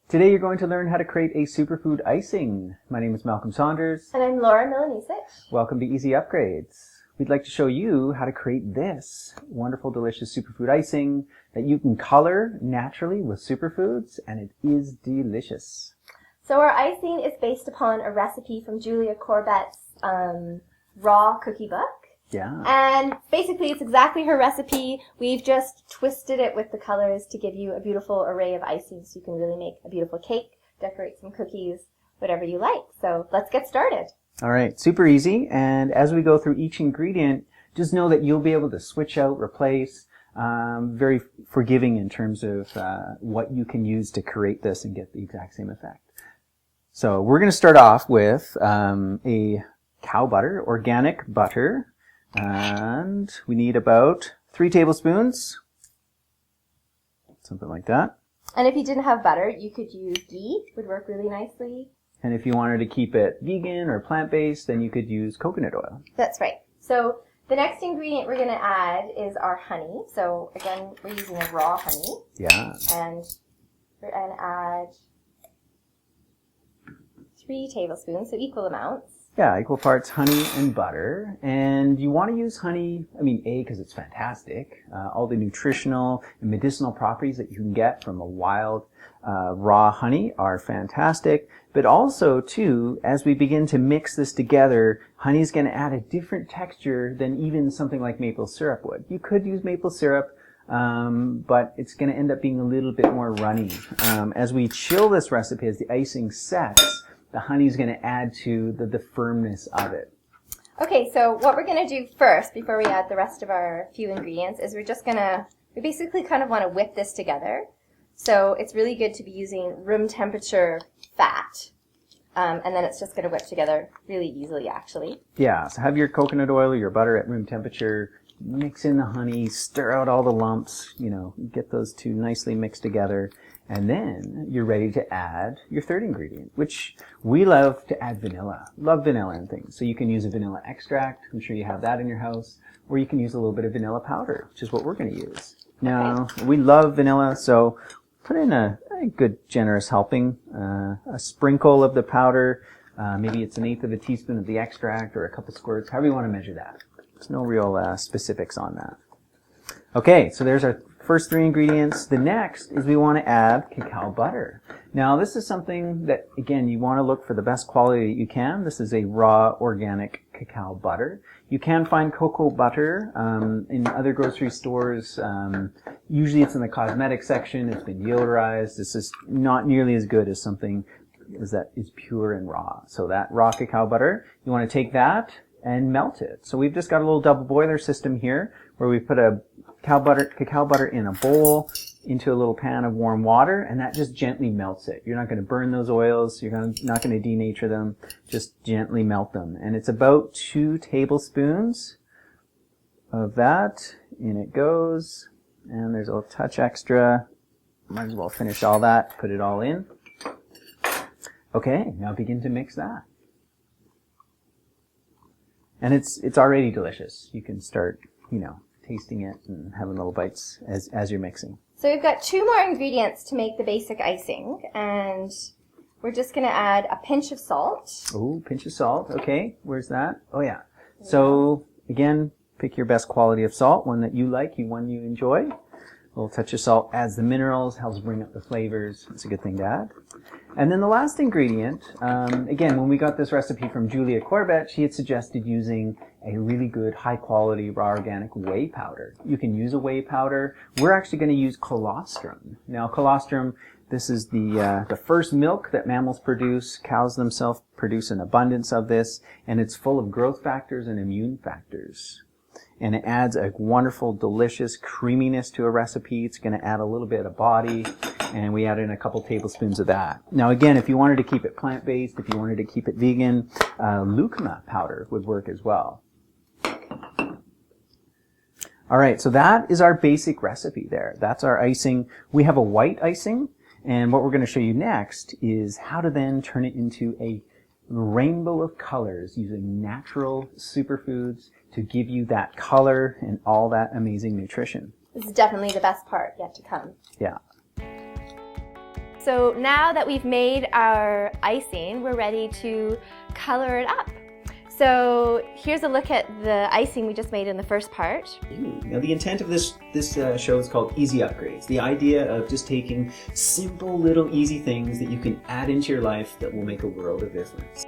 Today you're going to learn how to create a superfood icing. My name is Malcolm Saunders. And I'm Laura Milanisic. Welcome to Easy Upgrades. We'd like to show you how to create this wonderful, delicious superfood icing that you can color naturally with superfoods, and it is delicious. So our icing is based upon a recipe from Julia Corbet's raw cookie book. Yeah. And basically it's exactly her recipe. We've just twisted it with the colors to give you a beautiful array of icing so you can really make a beautiful cake, decorate some cookies, whatever you like. So let's get started. All right, super easy. And as we go through each ingredient, just know that you'll be able to switch out, replace, very forgiving in terms of what you can use to create this and get the exact same effect. So we're going to start off with a cow butter, organic butter. And we need about 3 tablespoons, something like that. And if you didn't have butter, you could use ghee, would work really nicely. And if you wanted to keep it vegan or plant-based, then you could use coconut oil. That's right. So the next ingredient we're going to add is our honey. So again, we're using a raw honey. Yeah. And we're going to add 3 tablespoons, so equal amounts. Yeah, equal parts honey and butter. And you want to use honey, because it's fantastic. All the nutritional and medicinal properties that you can get from a wild raw honey are fantastic. But also, too, as we begin to mix this together, honey is going to add a different texture than even something like maple syrup would. You could use maple syrup, but it's going to end up being a little bit more runny. As we chill this recipe, as the icing sets, the honey is going to add to the firmness of it. Okay, so what we're going to do first, before we add the rest of our few ingredients, is we basically kind of want to whip this together. So it's really good to be using room temperature fat. And then it's just going to whip together really easily, actually. Yeah, so have your coconut oil or your butter at room temperature. Mix in the honey, stir out all the lumps, get those two nicely mixed together. And then you're ready to add your third ingredient, which we love to add vanilla. Love vanilla in things. So you can use a vanilla extract. I'm sure you have that in your house. Or you can use a little bit of vanilla powder, which is what we're going to use. Now, we love vanilla, so put in a good generous helping, a sprinkle of the powder. Maybe it's 1/8 of a teaspoon of the extract or a couple squirts, however you want to measure that. There's no real specifics on that. Okay, so there's our first 3 ingredients. The next is we want to add cacao butter. Now this is something that, again, you want to look for the best quality that you can. This is a raw organic cacao butter. You can find cocoa butter in other grocery stores. Usually it's in the cosmetic section. It's been deodorized. This is not nearly as good as something that is pure and raw. So that raw cacao butter, you want to take that and melt it. So we've just got a little double boiler system here where we put a cacao butter in a bowl into a little pan of warm water, and that just gently melts it. You're not going to burn those oils. You're not going to denature them. Just gently melt them. And it's about 2 tablespoons of that. In it goes. And there's a touch extra. Might as well finish all that. Put it all in. Okay, now begin to mix that. And it's already delicious. You can start, tasting it and having little bites as you're mixing. So we've got 2 more ingredients to make the basic icing, and we're just going to add a pinch of salt. Oh, pinch of salt. Okay, where's that? Oh, yeah. So, again, pick your best quality of salt, one that you like, one you enjoy. A little touch of salt adds the minerals, helps bring up the flavors. It's a good thing to add. And then the last ingredient, again, when we got this recipe from Julia Corbett, she had suggested using a really good, high-quality, raw organic whey powder. You can use a whey powder. We're actually going to use colostrum. Now, colostrum, this is the first milk that mammals produce. Cows themselves produce an abundance of this, and it's full of growth factors and immune factors. And it adds a wonderful, delicious creaminess to a recipe. It's going to add a little bit of body, and we add in a couple tablespoons of that. Now, again, if you wanted to keep it plant-based, if you wanted to keep it vegan, Lucuma powder would work as well. All right, so that is our basic recipe there. That's our icing. We have a white icing, and what we're going to show you next is how to then turn it into a rainbow of colors using natural superfoods to give you that color and all that amazing nutrition. This is definitely the best part yet to come. Yeah. so now that we've made our icing, we're ready to color it up. So here's a look at the icing we just made in the first part. Now the intent of this show is called Easy Upgrades. The idea of just taking simple little easy things that you can add into your life that will make a world of difference.